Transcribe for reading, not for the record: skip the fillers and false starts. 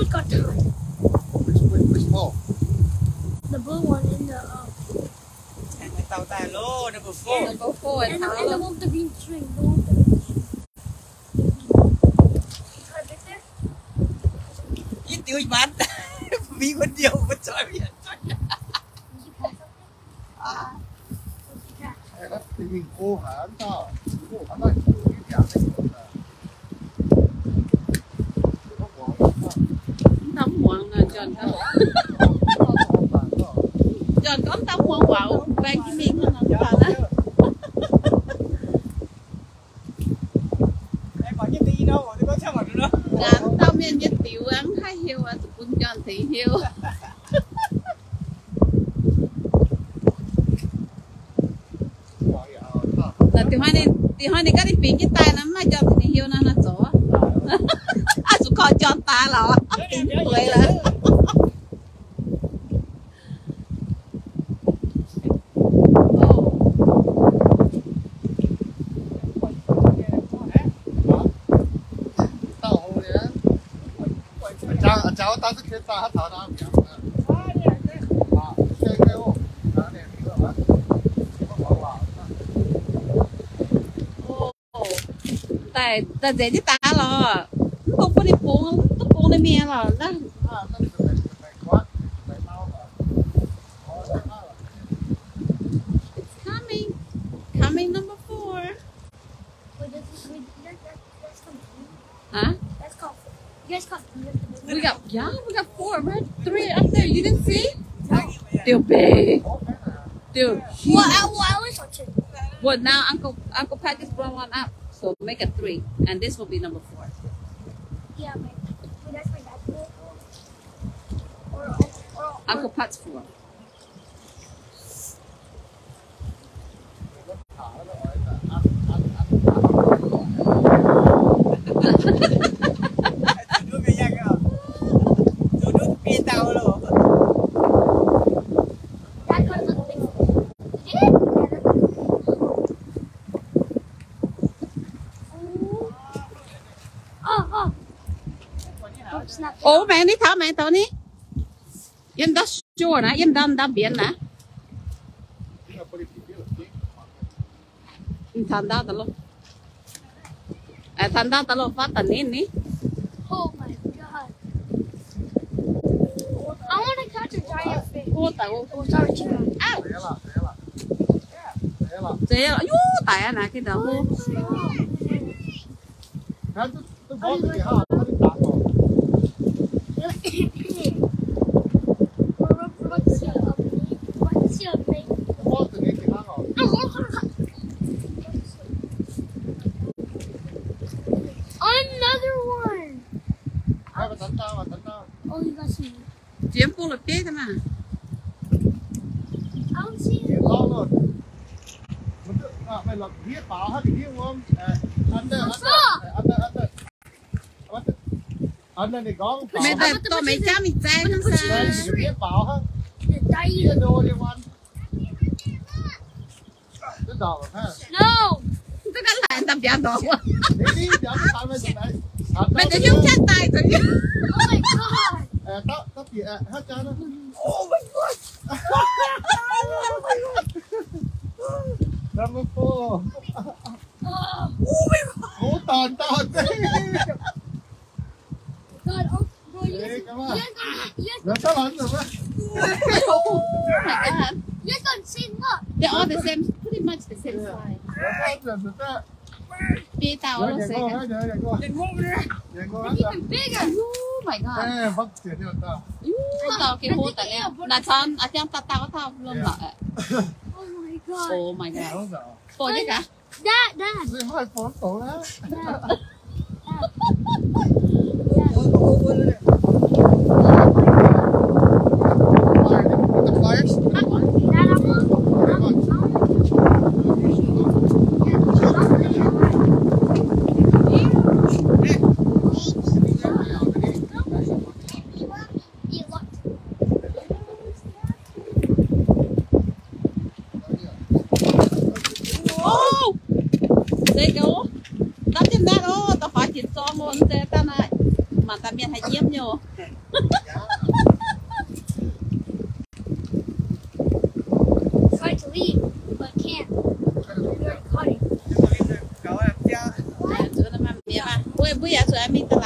one got tied. Which ball? The blue one in the Tàu tài lô number 4. Number 4 and the one with the green string. The one with the green string. Right there. ยิ่งติ้วอีกมันมีคนเดียวมันจอยไม่เห็น Thì mình cô hả sao? Cô hả nói cái dạng này. tấm quần là John có John có tấm quần quạo vang cái miếng hơn không phải đó. Em có những tí đâu thì có sao mà nữa. Gắn tao miên nhất tiểu ăn hay hiu à tụi con John thì hiu. Là tiểu hai này cái đi phiền cái tay lắm mà John thì hiu nó chỗ. À tụi con John ta là phiền tuổi là. cháu ta sẽ khiến ta hát thở ra cái ô đó này Tại ta dễ đi ta là không có đi buông đi mẹ là đó. Coming number 4. Wait, that's complete. Huh? That's called. You guys called. We got 4, right? 3 up there. You didn't see? Still big. Still huge. Well, I always saw 2. Well, now Uncle Pat just brought one up, so make it 3, and this will be number 4. Yeah, that's my dad's. Or Uncle Pat's 4. Ủa mẹ đi thảo mẹ tao đi. Yên đó chua nè, yên đó biển nè. Thành đó tao luôn. Thành đó tao luôn phát tận nín ní. Oh my god! I want to catch a giant fish. Cua tao. Oh, sorry, Chico. Ow. Thế là ú tại nè cái đầu. Another one. Oh, you got some. Chiếm cô lực chế thôi mà. I don't see it. Mày là viết bảo hết viết không? Anh này có Mẹ tao mẹ cha mình trang không sao. viết bảo hết. The Viết diet. đồ đi anh. Cái đầu ha. No. Tức là anh tập giả đồ quá. Đi giờ tao mới được đấy. Mẹ tự nhúng chân tay tự nhúng. Oh my god. Tao gì hết trơn đó. Oh my god. Number 4. Oh my god. Cố tòn đấy. God, oh, bro, you Hey, come on. guys, Nó sắp bắn rồi á. Oh my god. you guys don't see, look. They're all the same, pretty much the same size. Nó sắp rồi đó. Bia tao nó sẽ. Đừng ngu nữa. It's even bigger. Oh my god. Bắt tiền cho tao. Tao cái hố tại em. Là con, ở trong tao có thao luôn lại. Oh my god. Oh my god. Đúng rồi. Phô chứ cả. Dad. Tôi hỏi phone tổ đó. Dad. The flyers? Dad, I want. You look. Oh! Đây cô. Tao trên đó, tao hỏi chị xóm luôn, tao này. Mà tao biết hay chiếm vô. Tried to leave, but can't. We're caught it. 搞啊家。 chỗ nó mà bây giờ bây giờ tụi em đi tao